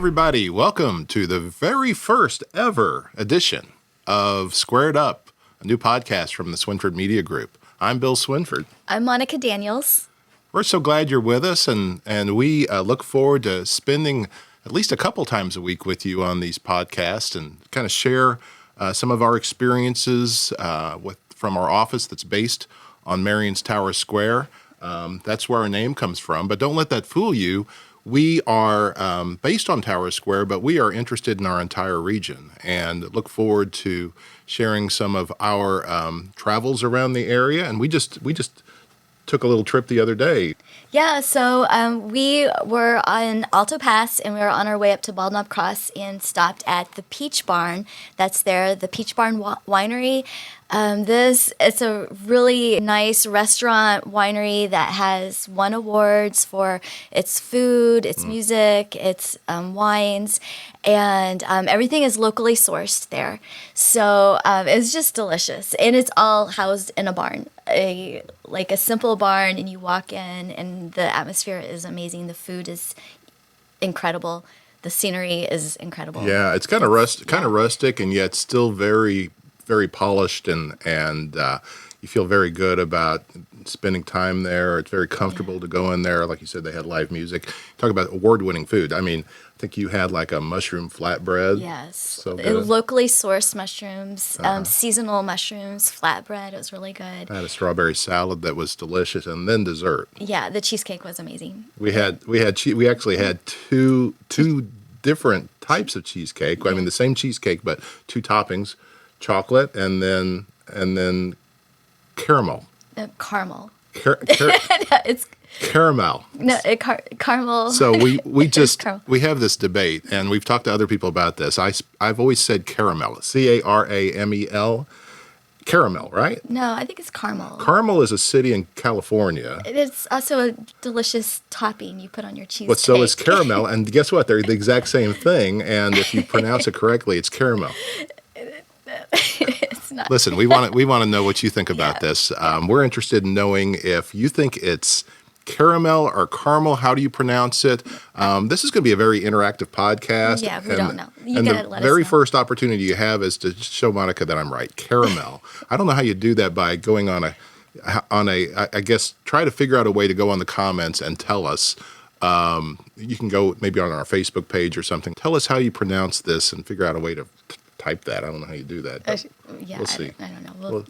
everybody. Welcome to the very first ever edition of Squared Up, a new podcast from the Swinford Media Group. I'm Bill Swinford. I'm Monica Daniels. We're so glad you're with us, and we look forward to spending at least a couple times a week with you on these podcasts and kind of share some of our experiences from our office that's based on Marion's Tower Square. That's where our name comes from, but don't let that fool you. We are based on Tower Square, but we are interested in our entire region and look forward to sharing some of our travels around the area. And we just took a little trip the other day. Yeah, so we were on Alto Pass, and we were on our way up to Bald Knob Cross and stopped at the Peach Barn that's there, the Peach Barn Winery. It's a really nice restaurant winery that has won awards for its food, its music, its wines, and everything is locally sourced there. So it's just delicious, and it's all housed in a barn, like a simple barn, and you walk in, and the atmosphere is amazing. The food is incredible. The scenery is incredible. Yeah, it's kind of rustic, and yet still very, very polished, and you feel very good about spending time there. It's very comfortable to go in there. Like you said, they had live music. Talk about award-winning food. I mean, I think you had like a mushroom flatbread. Yes. So good. Locally sourced mushrooms, seasonal mushrooms, flatbread. It was really good. I had a strawberry salad that was delicious, and then dessert. Yeah, the cheesecake was amazing. We actually had two different types of cheesecake. I mean, the same cheesecake, but two toppings, chocolate and then caramel. Caramel. It's caramel. No, caramel. So we have this debate, and we've talked to other people about this. I've always said caramel, Caramel, caramel, right? No, I think it's Carmel. Carmel is a city in California. It's also a delicious topping you put on your cheesecake. But so is caramel, and guess what? They're the exact same thing, and if you pronounce it correctly, it's caramel. It's not. Listen, we want to know what you think about this. We're interested in knowing if you think it's caramel or caramel. How do you pronounce it? This is going to be a very interactive podcast. Yeah, we don't know. You and gotta the let very us know. first opportunity you have is to show Monica that I'm right. Caramel. I don't know how you do that by going on a. I guess try to figure out a way to go on the comments and tell us. You can go maybe on our Facebook page or something. Tell us how you pronounce this and figure out a way to type that. I don't know how you do that. We'll see. I don't know. We'll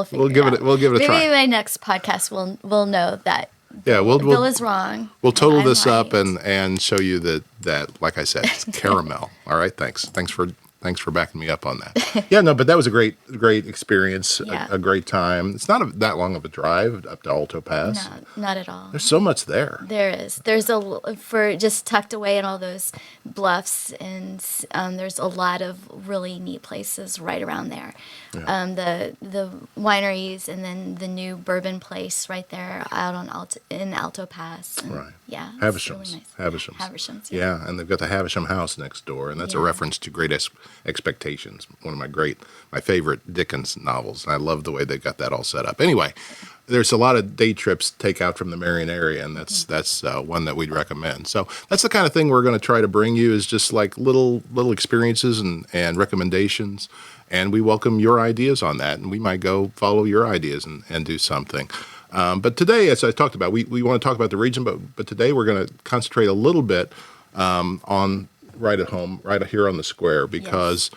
figure we'll give it out. We'll give it a try. Maybe my next podcast we'll know that. Yeah, Bill is wrong. We'll total this right. up and show you that like I said, it's caramel. All right, thanks for backing me up on that. Yeah, no, but that was a great experience, a great time. It's not that long of a drive up to Alto Pass. No, not at all. There's so much there. There is. There's for just tucked away in all those bluffs, and there's a lot of really neat places right around there. Yeah. The wineries, and then the new bourbon place right there out on Alto Pass. And, right. Yeah. Havisham's. Really nice. Havisham's. Yeah. And they've got the Havisham House next door, and that's a reference to Great Expectations, one of my favorite Dickens novels, and I love the way they got that all set up. Anyway, there's a lot of day trips take out from the Marion area, and that's one that we'd recommend. So that's the kind of thing we're going to try to bring you, is just like little experiences and recommendations, and we welcome your ideas on that, and we might go follow your ideas and do something. But today, as I talked about, we want to talk about the region, but today we're going to concentrate a little bit on right at home, right here on the square, because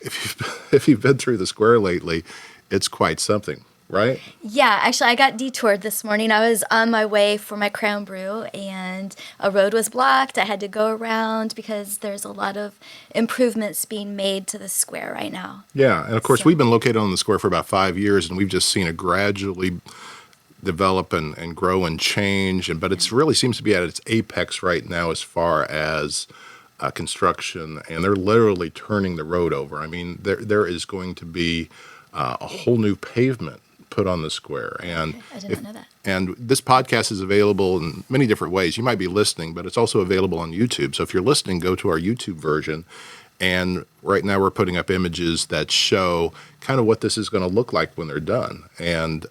if you've been through the square lately, it's quite something, right? Yeah, actually, I got detoured this morning. I was on my way for my Crown Brew, and a road was blocked. I had to go around because there's a lot of improvements being made to the square right now. Yeah, and of course, we've been located on the square for about 5 years, and we've just seen it gradually develop and grow and change. But it really seems to be at its apex right now as far as construction, and they're literally turning the road over. I mean, there is going to be a whole new pavement put on the square. And I did not know that. And this podcast is available in many different ways. You might be listening, but it's also available on YouTube. So if you're listening, go to our YouTube version. And right now we're putting up images that show kind of what this is going to look like when they're done. And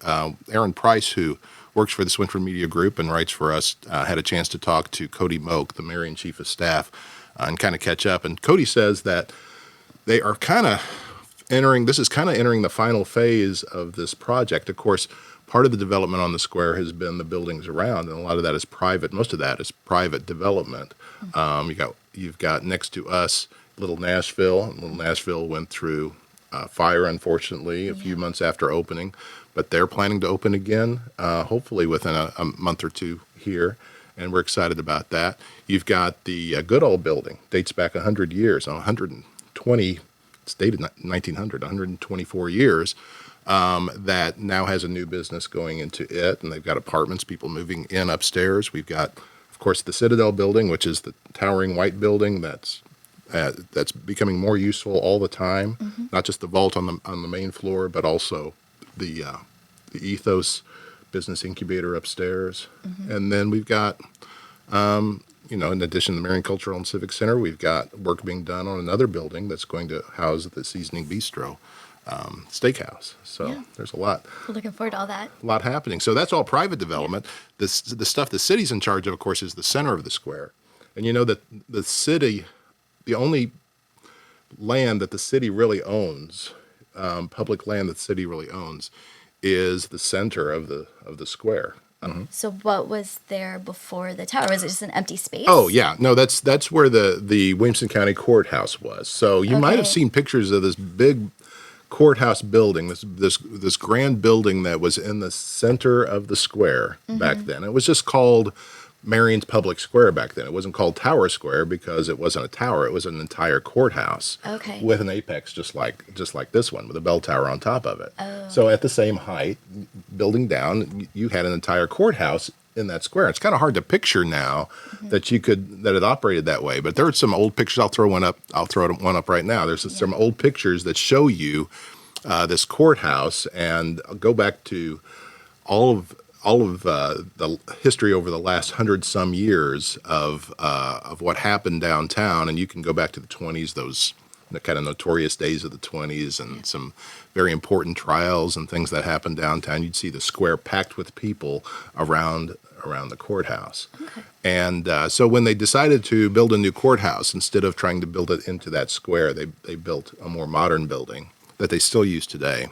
Aaron Price, who works for the Swinford Media Group and writes for us, had a chance to talk to Cody Moak, the Marion Chief of Staff, and kind of catch up. And Cody says that they are kind of entering the final phase of this project. Of course, part of the development on the square has been the buildings around, and a lot of that is private. Most of that is private development. You've got next to us Little Nashville. Little Nashville went through fire, unfortunately, a few months after opening, but they're planning to open again, hopefully within a month or two here, and we're excited about that. You've got the Goodall building, dates back 100 years, 120, it's dated 1900, 124 years, that now has a new business going into it, and they've got apartments, people moving in upstairs. We've got, of course, the Citadel building, which is the towering white building that's becoming more useful all the time. Not just the vault on the main floor, but also the Ethos business incubator upstairs. And then we've got, in addition to the Marion Cultural and Civic Center, we've got work being done on another building that's going to house the Seasoning Bistro steakhouse. So there's a lot. We're looking forward to all that. A lot happening. So that's all private development. The stuff the city's in charge of course, is the center of the square. And you know that the city, the only land that the city really owns, public land that the city really owns, is the center of the square. So what was there before the tower? Was it just an empty space? Oh yeah, no, that's where the Williamson County Courthouse was. So you might have seen pictures of this big courthouse building, this grand building that was in the center of the square back then. It was just called Marion's Public Square back then. It wasn't called Tower Square because it wasn't a tower. It was an entire courthouse with an apex just like this one with a bell tower on top of it. So at the same height, building down, you had an entire courthouse in that square. It's kind of hard to picture now that it operated that way. But there are some old pictures. I'll throw one up right now. There's some old pictures that show you this courthouse, and I'll go back to all of the history over the last 100-some years of what happened downtown, and you can go back to the 20s, those kind of notorious days of the 20s, and some very important trials and things that happened downtown. You'd see the square packed with people around the courthouse. And so when they decided to build a new courthouse, instead of trying to build it into that square, they built a more modern building that they still use today.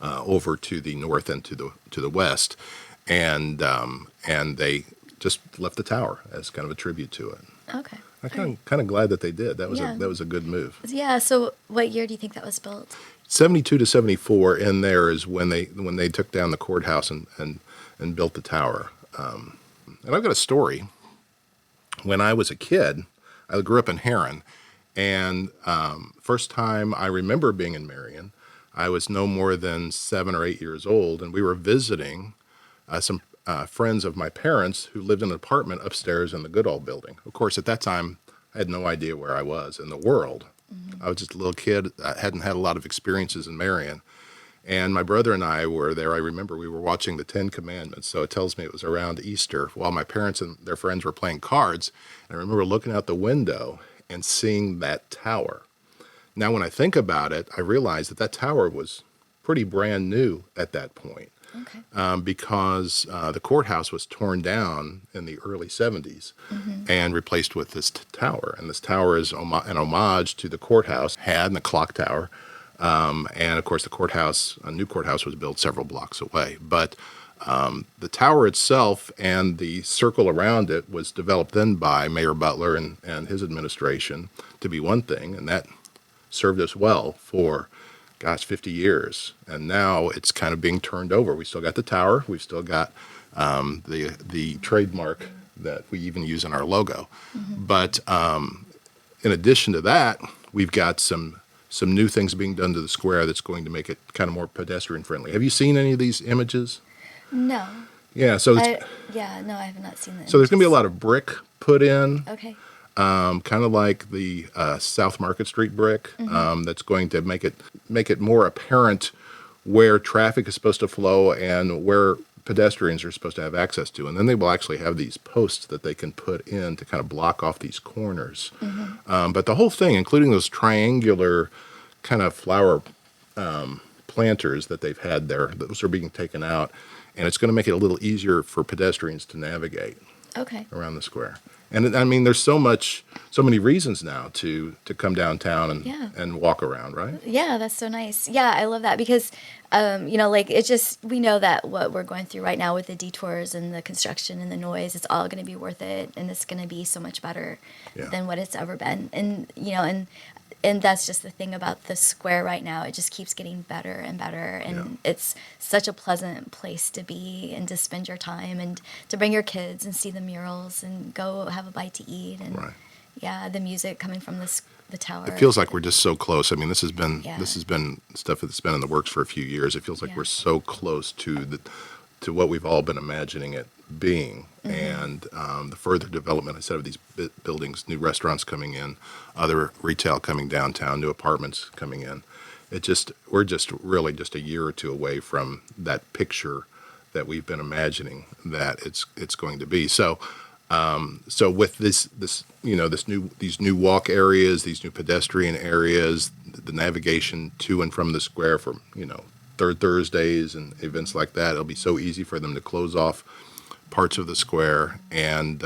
Over to the north and to the west, and they just left the tower as kind of a tribute to it. Okay. I'm kind of glad that they did. That was a good move. Yeah. So what year do you think that was built? 72 to 74. In there is when they took down the courthouse and built the tower. And I've got a story. When I was a kid, I grew up in Heron, and first time I remember being in Marion, I was no more than 7 or 8 years old, and we were visiting some friends of my parents who lived in an apartment upstairs in the Goodall building. Of course, at that time, I had no idea where I was in the world. I was just a little kid. I hadn't had a lot of experiences in Marion. And my brother and I were there. I remember we were watching the 10 Commandments, so it tells me it was around Easter while my parents and their friends were playing cards. And I remember looking out the window and seeing that tower. Now, when I think about it, I realize that tower was pretty brand new at that point, because the courthouse was torn down in the early 70s and replaced with this tower. And this tower is an homage to the courthouse had and the clock tower. And, of course, a new courthouse was built several blocks away. But the tower itself and the circle around it was developed then by Mayor Butler and his administration to be one thing, and that served us well for, 50 years. And now it's kind of being turned over. We still got the tower. We've still got the trademark that we even use in our logo. But in addition to that, we've got some new things being done to the square that's going to make it kind of more pedestrian friendly. Have you seen any of these images? No. Yeah. So I have not seen that. So there's going to be a lot of brick put in. Okay. Kind of like the South Market Street brick. That's going to make it more apparent where traffic is supposed to flow and where pedestrians are supposed to have access to. And then they will actually have these posts that they can put in to kind of block off these corners. But the whole thing, including those triangular kind of flower planters that they've had there, those are being taken out. And it's going to make it a little easier for pedestrians to navigate around the square. And I mean, there's so many reasons now to come downtown and walk around, right? Yeah, that's so nice. Yeah, I love that because, like it's just, we know that what we're going through right now with the detours and the construction and the noise, it's all going to be worth it. And it's going to be so much better Yeah. than what it's ever been. And that's just the thing about the square right now. It just keeps getting better and better. And it's such a pleasant place to be and to spend your time and to bring your kids and see the murals and go have a bite to eat. And Right. yeah, the music coming from the tower. It feels like we're just so close. I mean, this has been stuff that's been in the works for a few years. It feels like we're so close to what we've all been imagining it being. And the further development, I said, of these buildings, new restaurants coming in, other retail coming downtown, new apartments coming in. We're just really just a year or two away from that picture that we've been imagining that it's going to be. So with these new walk areas, these new pedestrian areas, the navigation to and from the square for third Thursdays and events like that, it'll be so easy for them to close off parts of the square, and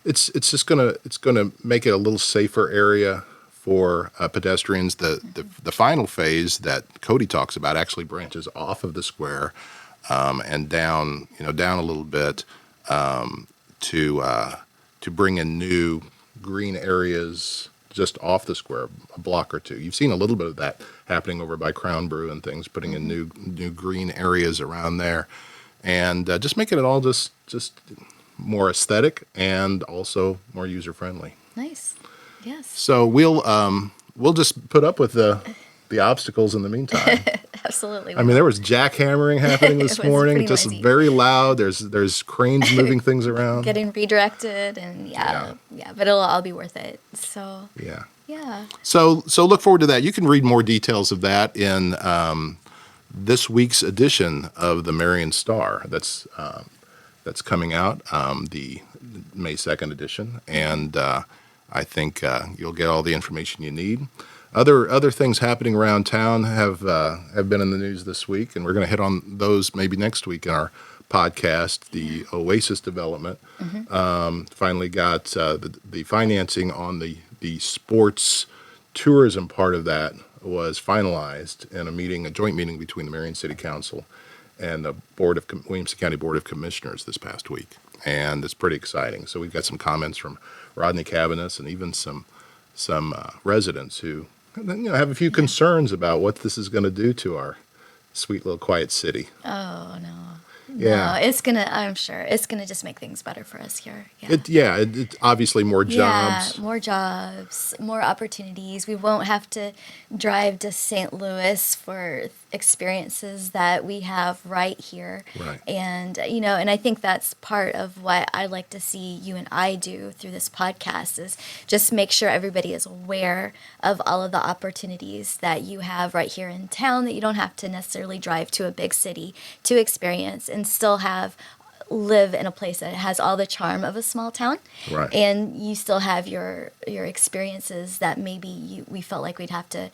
it's gonna make it a little safer area for pedestrians. The final phase that Cody talks about actually branches off of the square and down a little bit to bring in new green areas just off the square, a block or two. You've seen a little bit of that happening over by Crown Brew and things, putting in new green areas around there, and just making it all just more aesthetic and also more user friendly. Nice. Yes. So we'll just put up with the obstacles in the meantime. Absolutely. I mean, there was jackhammering happening this was morning, pretty just noisy. very loud. There's cranes moving things around. Getting redirected and but it'll all be worth it. So Yeah. yeah. So look forward to that. You can read more details of that in this week's edition of the Marion Star. That's coming out, the May 2nd edition, and I think you'll get all the information you need. Other things happening around town have been in the news this week, and we're going to hit on those maybe next week in our podcast. The Oasis development finally got the financing on the sports tourism part of that was finalized in a joint meeting between the Marion City Council and the Williamson County Board of Commissioners this past week, and it's pretty exciting. So we've got some comments from Rodney Cabanis and even some residents who have a few concerns about what this is going to do to our sweet little quiet city. Oh no. Yeah. No, I'm sure it's gonna just make things better for us here. It's obviously more jobs. Yeah, more jobs, more opportunities. We won't have to drive to St. Louis for experiences that we have right here. Right. And, and I think that's part of what I like to see you and I do through this podcast is just make sure everybody is aware of all of the opportunities that you have right here in town that you don't have to necessarily drive to a big city to experience and still live in a place that has all the charm of a small town. Right. And you still have your experiences that maybe we felt like we'd have to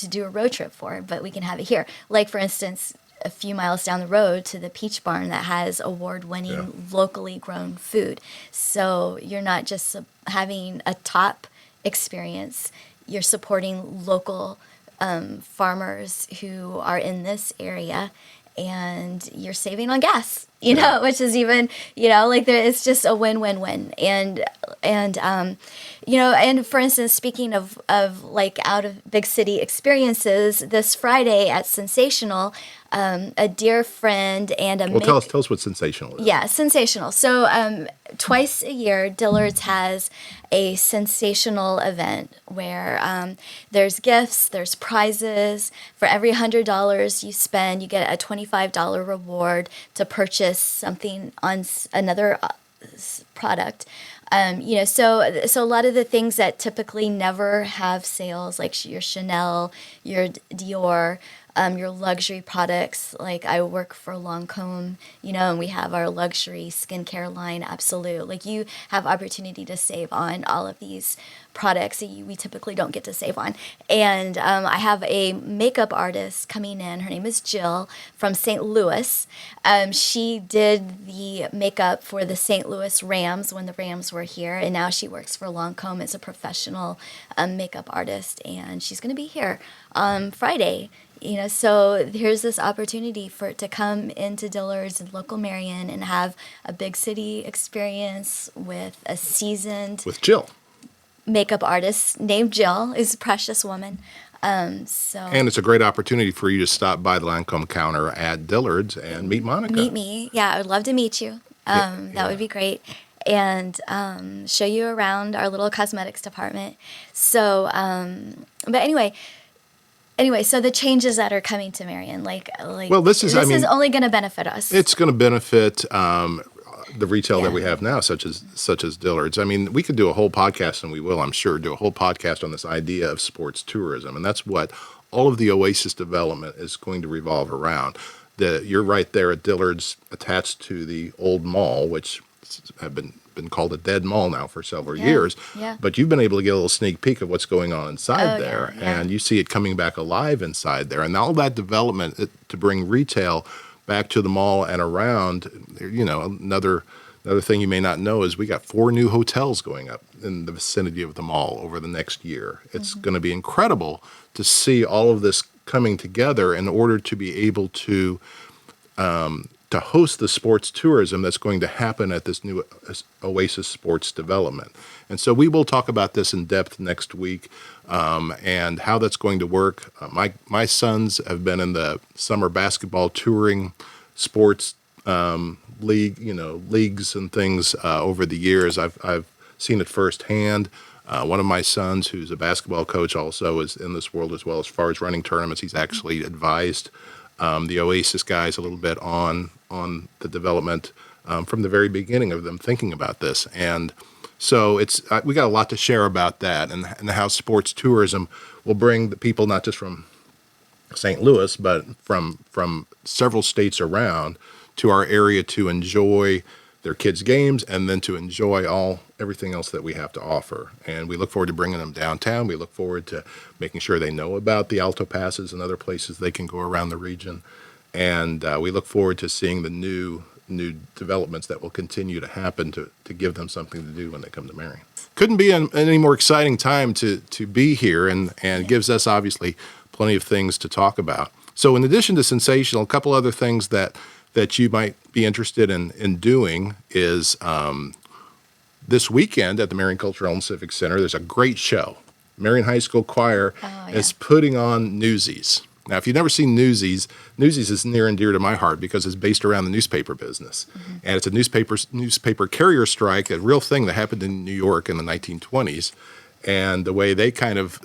do a road trip for, but we can have it here. Like, for instance, a few miles down the road to the Peach Barn that has award-winning locally grown food. So you're not just having a top experience, you're supporting local farmers who are in this area, and you're saving on gas, which is even, it's just a win-win-win. And for instance, speaking of like out of big city experiences, this Friday at Sensational, a dear friend and Tell us what Sensational is. Yeah, Sensational. So twice a year, Dillard's has a sensational event where there's gifts, there's prizes. For every $100 you spend, you get a $25 reward to purchase something on another product. So a lot of the things that typically never have sales, like your Chanel, your Dior, your luxury products. Like I work for Lancome, and we have our luxury skincare line, Absolute. Like you have opportunity to save on all of these products that we typically don't get to save on. And I have a makeup artist coming in. Her name is Jill from St. Louis. She did the makeup for the St. Louis Rams when the Rams were here, and now she works for Lancome as a professional makeup artist, and she's going to be here on Friday. So here's this opportunity for it to come into Dillard's and local Marion and have a big city experience with a seasoned With Jill. makeup artist named Jill, is a precious woman. And it's a great opportunity for you to stop by the Lancome counter at Dillard's and meet Monica. Meet me. Yeah, I would love to meet you. That would be great. And show you around our little cosmetics department. So, but anyway, so the changes that are coming to Marion, well, this is only going to benefit us. It's going to benefit the retail that we have now, such as Dillard's. I mean, we could do a whole podcast, and we will, I'm sure, do a whole podcast on this idea of sports tourism, and that's what all of the Oasis development is going to revolve around. You're right there at Dillard's, attached to the old mall, which have been called a dead mall now for several years. Yeah. But you've been able to get a little sneak peek of what's going on inside there, and you see it coming back alive inside there. And all that development to bring retail back to the mall and around, another thing you may not know is we got 4 new hotels going up in the vicinity of the mall over the next year. It's going to be incredible to see all of this coming together in order to be able to host the sports tourism that's going to happen at this new Oasis Sports development. And so we will talk about this in depth next week and how that's going to work. My sons have been in the summer basketball touring sports leagues and things over the years. I've seen it firsthand. One of my sons, who's a basketball coach, also is in this world as well. As far as running tournaments, he's actually advised the Oasis guys a little bit on the development from the very beginning of them thinking about this. And so we got a lot to share about that and how sports tourism will bring the people not just from St. Louis, but from several states around to our area to enjoy their kids' games and then to enjoy everything else that we have to offer. And we look forward to bringing them downtown. We look forward to making sure they know about the Alto Passes and other places they can go around the region. And we look forward to seeing the new developments that will continue to happen to give them something to do when they come to Marion. Couldn't be any more exciting time to be here, and gives us obviously plenty of things to talk about. So in addition to Sensational, a couple other things that you might be interested in doing is this weekend at the Marion Cultural and Civic Center, there's a great show. Marion High School Choir is putting on Newsies. Now, if you've never seen Newsies is near and dear to my heart because it's based around the newspaper business. And it's a newspaper carrier strike, a real thing that happened in New York in the 1920s. And the way they kind of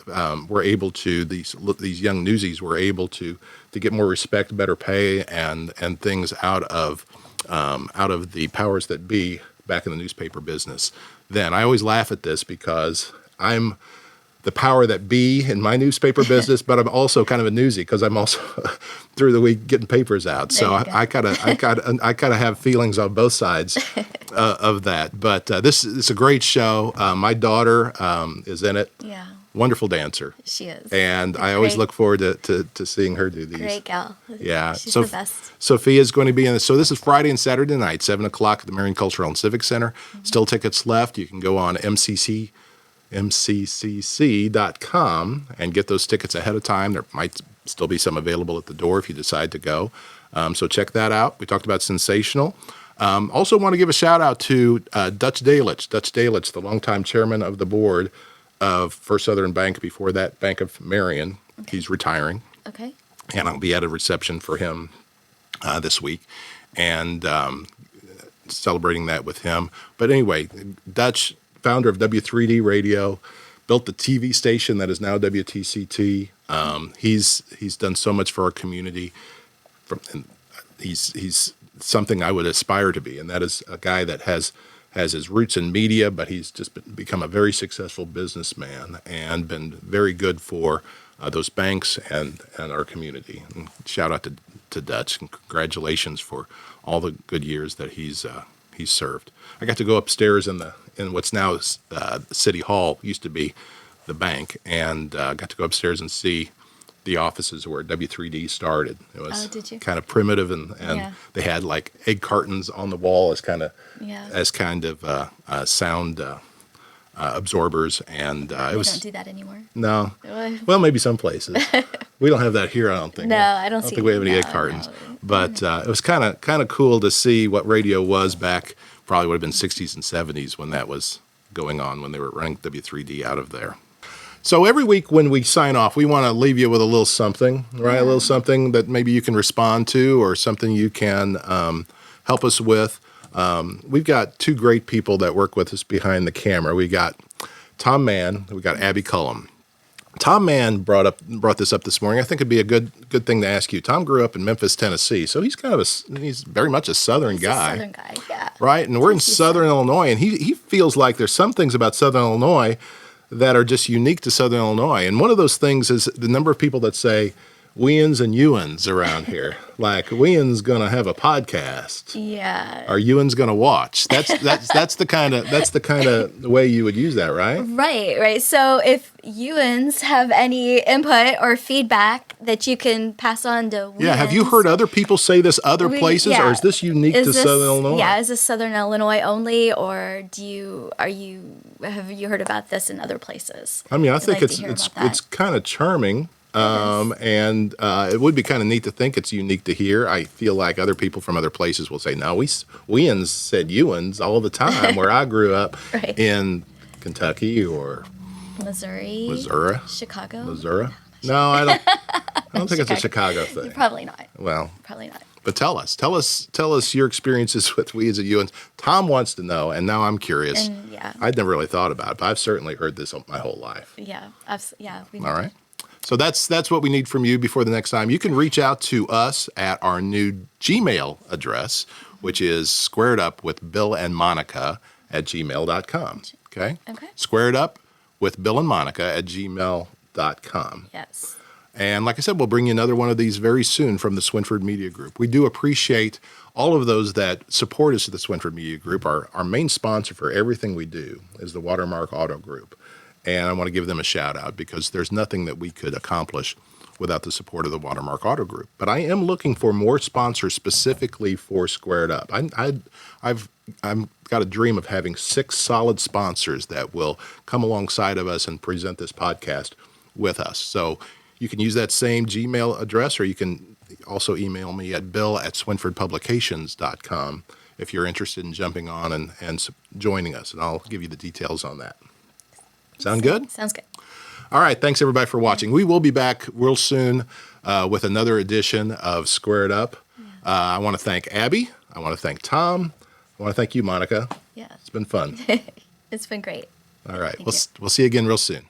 were able to, these young newsies were able to get more respect, better pay, and things out of the powers that be back in the newspaper business. Then I always laugh at this because I'm the power that be in my newspaper business, but I'm also kind of a newsie because I'm also through the week getting papers out. So I gotta have feelings on both sides of that. But this is a great show. My daughter is in it. Yeah. Wonderful dancer. She is. And I always look forward to seeing her do these. Great gal. Yeah. She's the best. Sophia's going to be in this. So this is Friday and Saturday night, 7:00 at the Marion Cultural and Civic Center. Still tickets left. You can go on mccc.com and get those tickets ahead of time. There might still be some available at the door if you decide to go. So check that out. We talked about Sensational. Also want to give a shout out to Dutch Dalich. Dutch Dalich, the longtime chairman of the board of First Southern Bank, before that Bank of Marion. Okay. He's retiring. Okay. And I'll be at a reception for him this week and celebrating that with him. But anyway, Dutch, founder of W3D Radio, built the TV station that is now WTCT. He's done so much for our community. He's something I would aspire to be, and that is a guy that has his roots in media, but he's just become a very successful businessman and been very good for those banks and our community. And shout out to Dutch, and congratulations for all the good years that he's served. I got to go upstairs in what's now City Hall, used to be the bank, and got to go upstairs and see the offices where W3D started. It was kind of primitive, and they had like egg cartons on the wall as kind of sound absorbers, and it was. Don't do that anymore. No, well, maybe some places. We don't have that here, I don't think. No, I don't see. think we have any egg cartons. No. But it was kind of cool to see what radio was back. Probably would have been 60s and 70s when that was going on, when they were running W3D out of there. So every week when we sign off, we want to leave you with a little something, right? A little something that maybe you can respond to, or something you can help us with. We've got two great people that work with us behind the camera. We got Tom Mann, we got Abbie Cullum. Tom Mann brought this up this morning. I think it'd be a good thing to ask you. Tom grew up in Memphis, Tennessee, so he's he's very much a Southern guy. A Southern guy, yeah. Right, and we're in Southern Illinois, and he feels like there's some things about Southern Illinois that are just unique to Southern Illinois. And one of those things is the number of people that say weans and youans around here. Like, wean's gonna have a podcast. Yeah. Or youan's gonna watch. That's the kind of way you would use that, right? Right. So if youans have any input or feedback that you can pass on to weans. Yeah, have you heard other people say this other places, or is this unique to Southern Illinois? Yeah, is this Southern Illinois only, or have you heard about this in other places? I mean, I think it's kind of charming. And it would be kind of neat to think it's unique to here. I feel like other people from other places will say, no, weans said youans all the time where I grew up in Kentucky or Missouri, Chicago. Missouri. No, I don't think it's a Chicago thing. Probably not. Well, probably not. But tell us your experiences with weans and youans. Tom wants to know, and now I'm curious. And, I'd never really thought about it, but I've certainly heard this my whole life. Yeah, absolutely. All right. So that's what we need from you before the next time. You can reach out to us at our new Gmail address, which is squaredupwithbillandmonica@gmail.com. Okay? Squaredupwithbillandmonica@gmail.com. Yes. And like I said, we'll bring you another one of these very soon from the Swinford Media Group. We do appreciate all of those that support us at the Swinford Media Group. Our main sponsor for everything we do is the Watermark Auto Group. And I want to give them a shout out because there's nothing that we could accomplish without the support of the Watermark Auto Group. But I am looking for more sponsors specifically for Squared Up. I've got a dream of having 6 solid sponsors that will come alongside of us and present this podcast with us. So you can use that same Gmail address, or you can also email me at bill@swinfordpublications.com if you're interested in jumping on and joining us, and I'll give you the details on that. Sound good? Sounds good. All right. Thanks, everybody, for watching. We will be back real soon with another edition of Squared Up. I want to thank Abbie. I want to thank Tom. I want to thank you, Monica. Yeah. It's been fun. It's been great. All right. We'll see you again real soon.